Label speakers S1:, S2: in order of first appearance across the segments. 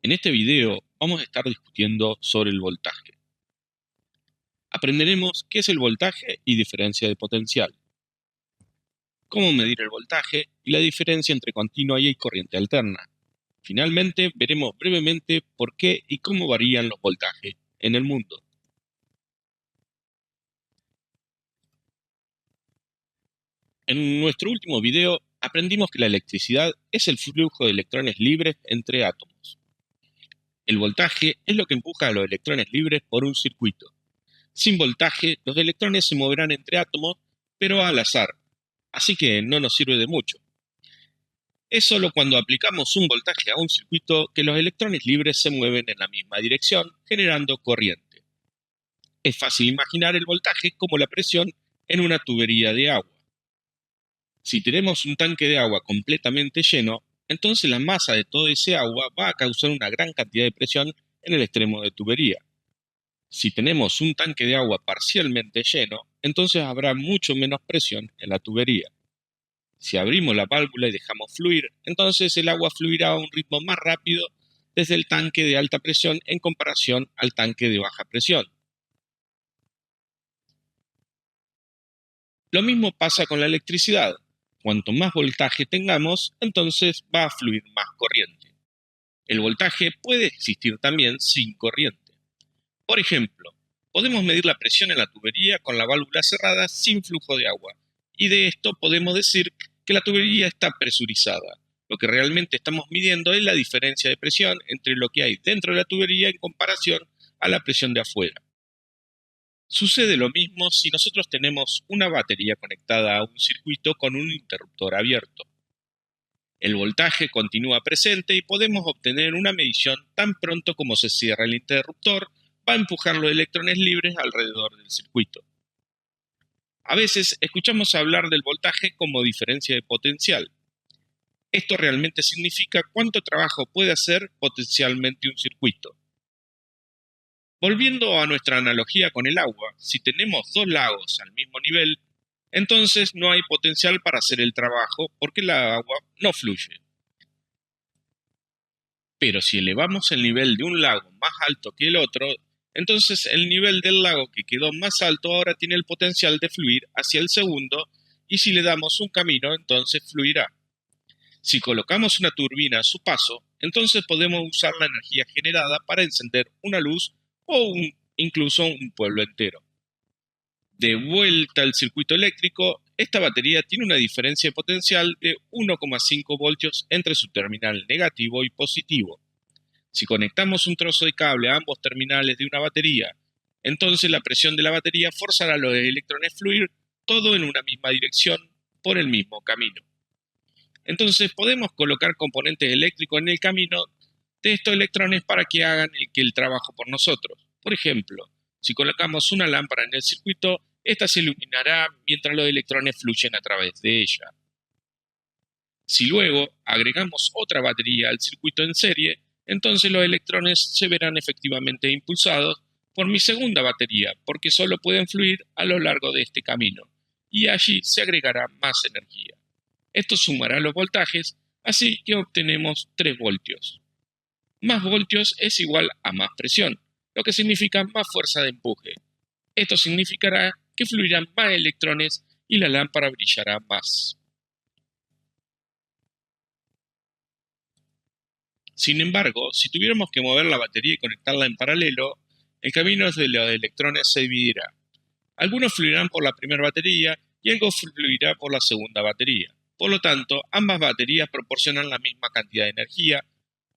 S1: En este video vamos a estar discutiendo sobre el voltaje. Aprenderemos qué es el voltaje y diferencia de potencial, cómo medir el voltaje y la diferencia entre continua y corriente alterna. Finalmente, veremos brevemente por qué y cómo varían los voltajes en el mundo. En nuestro último video aprendimos que la electricidad es el flujo de electrones libres entre átomos. El voltaje es lo que empuja a los electrones libres por un circuito. Sin voltaje, los electrones se moverán entre átomos, pero al azar, así que no nos sirve de mucho. Es solo cuando aplicamos un voltaje a un circuito que los electrones libres se mueven en la misma dirección, generando corriente. Es fácil imaginar el voltaje como la presión en una tubería de agua. Si tenemos un tanque de agua completamente lleno, entonces la masa de todo ese agua va a causar una gran cantidad de presión en el extremo de tubería. Si tenemos un tanque de agua parcialmente lleno, entonces habrá mucho menos presión en la tubería. Si abrimos la válvula y dejamos fluir, entonces el agua fluirá a un ritmo más rápido desde el tanque de alta presión en comparación al tanque de baja presión. Lo mismo pasa con la electricidad. Cuanto más voltaje tengamos, entonces va a fluir más corriente. El voltaje puede existir también sin corriente. Por ejemplo, podemos medir la presión en la tubería con la válvula cerrada sin flujo de agua, y de esto podemos decir que la tubería está presurizada. Lo que realmente estamos midiendo es la diferencia de presión entre lo que hay dentro de la tubería en comparación a la presión de afuera. Sucede lo mismo si nosotros tenemos una batería conectada a un circuito con un interruptor abierto. El voltaje continúa presente y podemos obtener una medición tan pronto como se cierra el interruptor. Va a empujar los electrones libres alrededor del circuito. A veces escuchamos hablar del voltaje como diferencia de potencial. Esto realmente significa cuánto trabajo puede hacer potencialmente un circuito. Volviendo a nuestra analogía con el agua, si tenemos dos lagos al mismo nivel, entonces no hay potencial para hacer el trabajo porque el agua no fluye. Pero si elevamos el nivel de un lago más alto que el otro, entonces el nivel del lago que quedó más alto ahora tiene el potencial de fluir hacia el segundo, y si le damos un camino, entonces fluirá. Si colocamos una turbina a su paso, entonces podemos usar la energía generada para encender una luz o incluso un pueblo entero. De vuelta al circuito eléctrico, esta batería tiene una diferencia de potencial de 1,5 voltios entre su terminal negativo y positivo. Si conectamos un trozo de cable a ambos terminales de una batería, entonces la presión de la batería forzará a los electrones a fluir todo en una misma dirección por el mismo camino. Entonces podemos colocar componentes eléctricos en el camino de estos electrones para que hagan el trabajo por nosotros. Por ejemplo, si colocamos una lámpara en el circuito, esta se iluminará mientras los electrones fluyen a través de ella. Si luego agregamos otra batería al circuito en serie, entonces los electrones se verán efectivamente impulsados por mi segunda batería, porque solo pueden fluir a lo largo de este camino, y allí se agregará más energía. Esto sumará los voltajes, así que obtenemos 3 voltios. Más voltios es igual a más presión, lo que significa más fuerza de empuje. Esto significará que fluirán más electrones y la lámpara brillará más. Sin embargo, si tuviéramos que mover la batería y conectarla en paralelo, el camino de los electrones se dividirá. Algunos fluirán por la primera batería y algo fluirá por la segunda batería. Por lo tanto, ambas baterías proporcionan la misma cantidad de energía,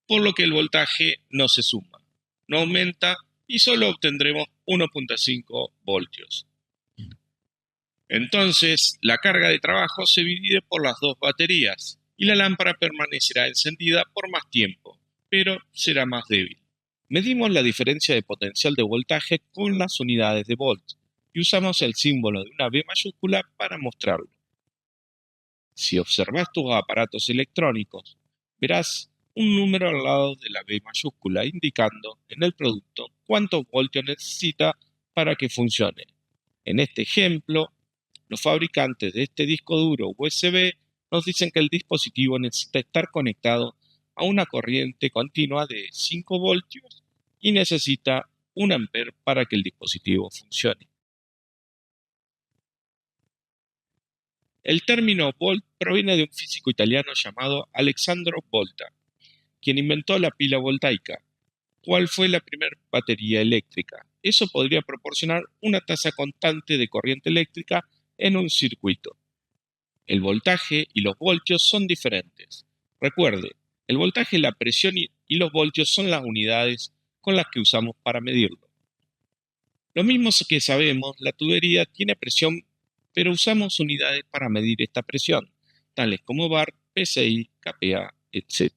S1: por lo que el voltaje no se suma, no aumenta y solo obtendremos 1,5 voltios. Entonces, la carga de trabajo se divide por las dos baterías y la lámpara permanecerá encendida por más tiempo, pero será más débil. Medimos la diferencia de potencial de voltaje con las unidades de volts y usamos el símbolo de una V mayúscula para mostrarlo. Si observas tus aparatos electrónicos, verás un número al lado de la V mayúscula indicando en el producto cuántos voltios necesita para que funcione. En este ejemplo, los fabricantes de este disco duro USB nos dicen que el dispositivo necesita estar conectado a una corriente continua de 5 voltios y necesita 1 amper para que el dispositivo funcione. El término volt proviene de un físico italiano llamado Alessandro Volta, quien inventó la pila voltaica. ¿Cuál fue la primera batería eléctrica? Eso podría proporcionar una tasa constante de corriente eléctrica en un circuito. El voltaje y los voltios son diferentes. Recuerde, el voltaje, la presión y los voltios son las unidades con las que usamos para medirlo. Lo mismo que sabemos, la tubería tiene presión, pero usamos unidades para medir esta presión, tales como bar, PSI, kPa, etc.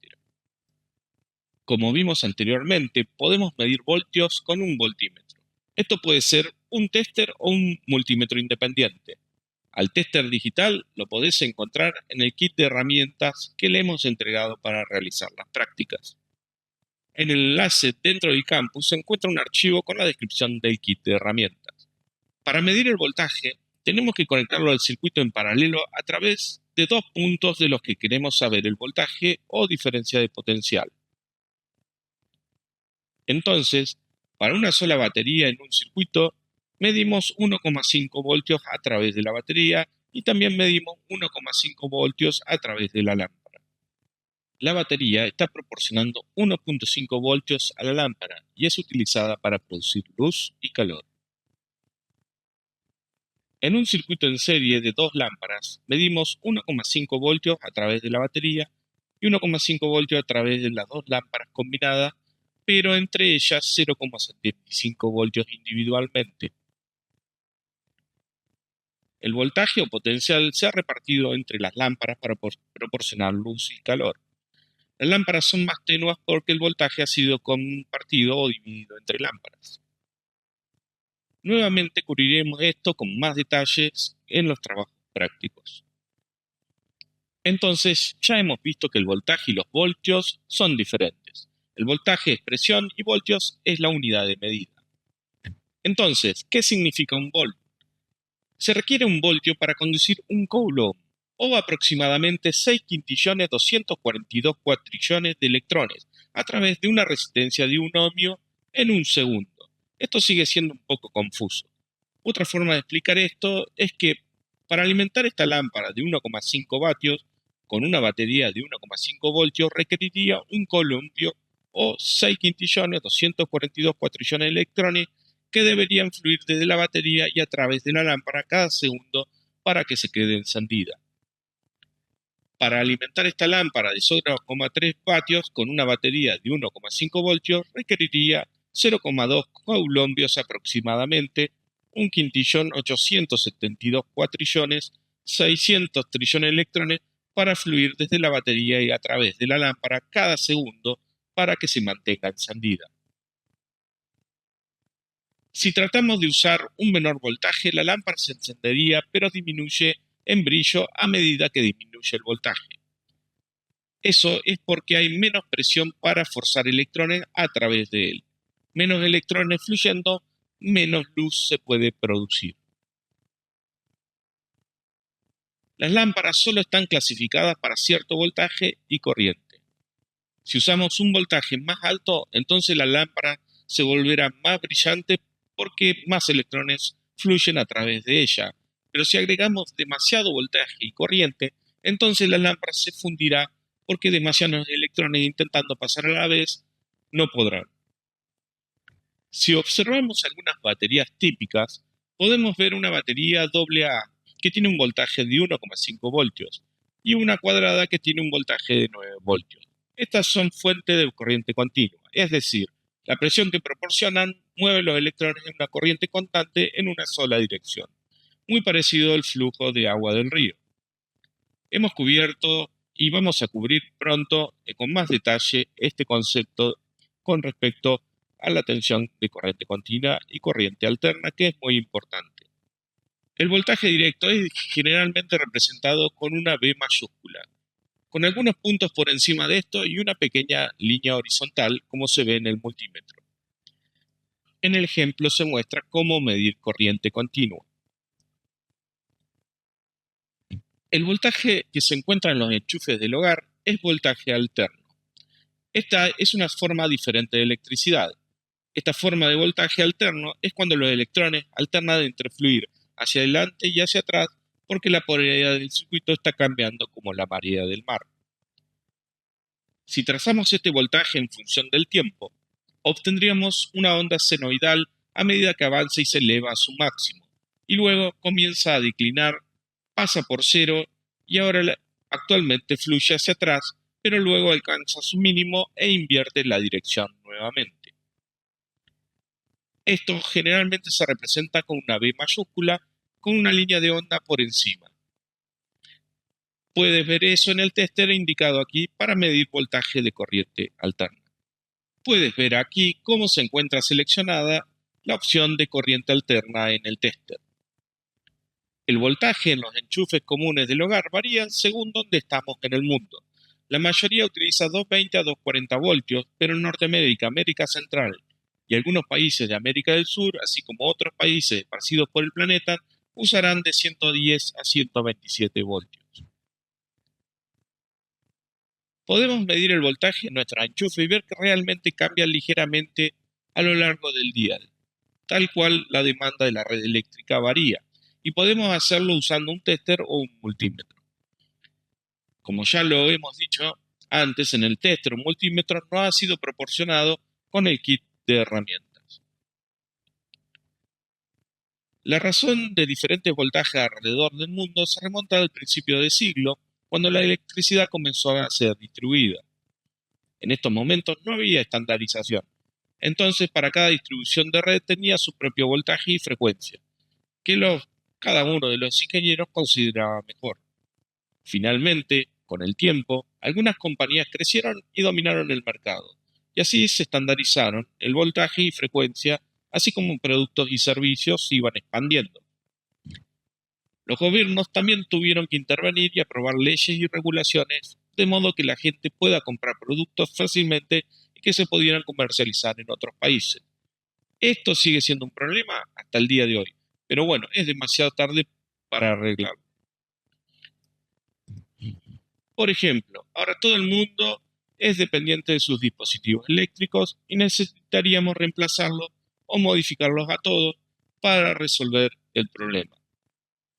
S1: Como vimos anteriormente, podemos medir voltios con un voltímetro. Esto puede ser un tester o un multímetro independiente. Al tester digital lo podés encontrar en el kit de herramientas que le hemos entregado para realizar las prácticas. En el enlace dentro del campus se encuentra un archivo con la descripción del kit de herramientas. Para medir el voltaje, tenemos que conectarlo al circuito en paralelo a través de 2 puntos de los que queremos saber el voltaje o diferencia de potencial. Entonces, para una sola batería en un circuito, medimos 1,5 voltios a través de la batería y también medimos 1,5 voltios a través de la lámpara. La batería está proporcionando 1,5 voltios a la lámpara y es utilizada para producir luz y calor. En un circuito en serie de 2 lámparas, medimos 1,5 voltios a través de la batería y 1,5 voltios a través de las 2 lámparas combinadas, pero entre ellas 0,75 voltios individualmente. El voltaje o potencial se ha repartido entre las lámparas para proporcionar luz y calor. Las lámparas son más tenues porque el voltaje ha sido compartido o dividido entre lámparas. Nuevamente cubriremos esto con más detalles en los trabajos prácticos. Entonces, ya hemos visto que el voltaje y los voltios son diferentes. El voltaje es presión y voltios es la unidad de medida. Entonces, ¿qué significa un volt? Se requiere un voltio para conducir un coulomb, o aproximadamente 6.242 cuatrillones de electrones, a través de una resistencia de 1 ohmio en un segundo. Esto sigue siendo un poco confuso. Otra forma de explicar esto es que para alimentar esta lámpara de 1,5 vatios con una batería de 1,5 voltios requeriría un columpio o 6.242 cuatrillones de electrones que deberían fluir desde la batería y a través de la lámpara cada segundo para que se quede encendida. Para alimentar esta lámpara de 0,3 vatios con una batería de 1,5 voltios requeriría 0,2 coulombios aproximadamente, 1.872 cuatrillones, 600 trillones de electrones para fluir desde la batería y a través de la lámpara cada segundo para que se mantenga encendida. Si tratamos de usar un menor voltaje, la lámpara se encendería, pero disminuye en brillo a medida que disminuye el voltaje. Eso es porque hay menos presión para forzar electrones a través de él. Menos electrones fluyendo, menos luz se puede producir. Las lámparas solo están clasificadas para cierto voltaje y corriente. Si usamos un voltaje más alto, entonces la lámpara se volverá más brillante porque más electrones fluyen a través de ella. Pero si agregamos demasiado voltaje y corriente, entonces la lámpara se fundirá porque demasiados electrones intentando pasar a la vez no podrán. Si observamos algunas baterías típicas, podemos ver una batería AA que tiene un voltaje de 1,5 voltios y una cuadrada que tiene un voltaje de 9 voltios. Estas son fuentes de corriente continua, es decir, la presión que proporcionan mueve los electrones en una corriente constante en una sola dirección, muy parecido al flujo de agua del río. Hemos cubierto y vamos a cubrir pronto con más detalle este concepto con respecto a la tensión de corriente continua y corriente alterna, que es muy importante. El voltaje directo es generalmente representado con una V mayúscula, con algunos puntos por encima de esto y una pequeña línea horizontal, como se ve en el multímetro. En el ejemplo se muestra cómo medir corriente continua. El voltaje que se encuentra en los enchufes del hogar es voltaje alterno. Esta es una forma diferente de electricidad. Esta forma de voltaje alterno es cuando los electrones alternan entre fluir hacia adelante y hacia atrás porque la polaridad del circuito está cambiando como la marea del mar. Si trazamos este voltaje en función del tiempo, obtendríamos una onda senoidal a medida que avanza y se eleva a su máximo, y luego comienza a declinar, pasa por cero y ahora actualmente fluye hacia atrás, pero luego alcanza su mínimo e invierte la dirección nuevamente. Esto generalmente se representa con una B mayúscula con una línea de onda por encima. Puedes ver eso en el tester indicado aquí para medir voltaje de corriente alterna. Puedes ver aquí cómo se encuentra seleccionada la opción de corriente alterna en el tester. El voltaje en los enchufes comunes del hogar varía según donde estamos en el mundo. La mayoría utiliza 220 a 240 voltios, pero en Norteamérica, América Central y algunos países de América del Sur, así como otros países esparcidos por el planeta, usarán de 110 a 127 voltios. Podemos medir el voltaje en nuestro enchufe y ver que realmente cambia ligeramente a lo largo del día, tal cual la demanda de la red eléctrica varía, y podemos hacerlo usando un tester o un multímetro. Como ya lo hemos dicho antes, en el tester o multímetro no ha sido proporcionado con el kit de herramientas. La razón de diferentes voltajes alrededor del mundo se remonta al principio del siglo, cuando la electricidad comenzó a ser distribuida. En estos momentos no había estandarización, entonces para cada distribución de red tenía su propio voltaje y frecuencia, que cada uno de los ingenieros consideraba mejor. Finalmente, con el tiempo, algunas compañías crecieron y dominaron el mercado, y así se estandarizaron el voltaje y frecuencia, así como productos y servicios se iban expandiendo. Los gobiernos también tuvieron que intervenir y aprobar leyes y regulaciones, de modo que la gente pueda comprar productos fácilmente y que se pudieran comercializar en otros países. Esto sigue siendo un problema hasta el día de hoy, pero bueno, es demasiado tarde para arreglarlo. Por ejemplo, ahora todo el mundo es dependiente de sus dispositivos eléctricos y necesitaríamos reemplazarlos o modificarlos a todos para resolver el problema.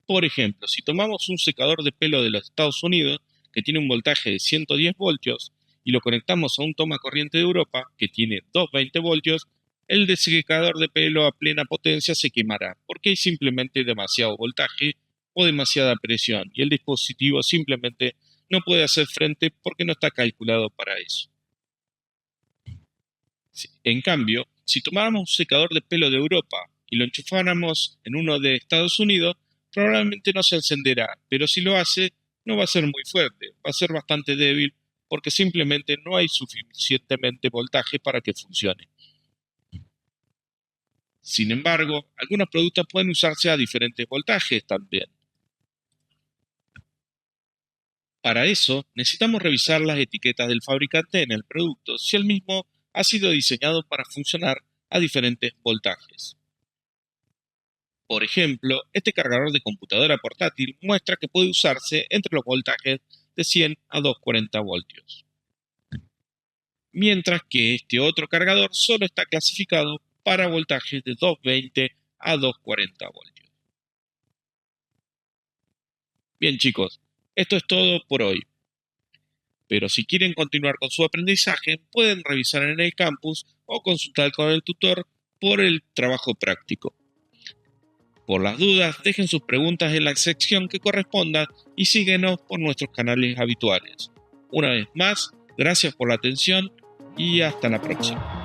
S1: Por ejemplo, si tomamos un secador de pelo de los Estados Unidos que tiene un voltaje de 110 voltios y lo conectamos a un toma corriente de Europa que tiene 220 voltios, el secador de pelo a plena potencia se quemará porque hay simplemente demasiado voltaje o demasiada presión y el dispositivo simplemente no puede hacer frente porque no está calculado para eso. En cambio, si tomáramos un secador de pelo de Europa y lo enchufáramos en uno de Estados Unidos, probablemente no se encenderá, pero si lo hace, no va a ser muy fuerte, va a ser bastante débil porque simplemente no hay suficientemente voltaje para que funcione. Sin embargo, algunos productos pueden usarse a diferentes voltajes también. Para eso, necesitamos revisar las etiquetas del fabricante en el producto si el mismo ha sido diseñado para funcionar a diferentes voltajes. Por ejemplo, este cargador de computadora portátil muestra que puede usarse entre los voltajes de 100 a 240 voltios, mientras que este otro cargador solo está clasificado para voltajes de 220 a 240 voltios. Bien chicos, esto es todo por hoy. Pero si quieren continuar con su aprendizaje, pueden revisar en el campus o consultar con el tutor por el trabajo práctico. Por las dudas, dejen sus preguntas en la sección que corresponda y síguenos por nuestros canales habituales. Una vez más, gracias por la atención y hasta la próxima.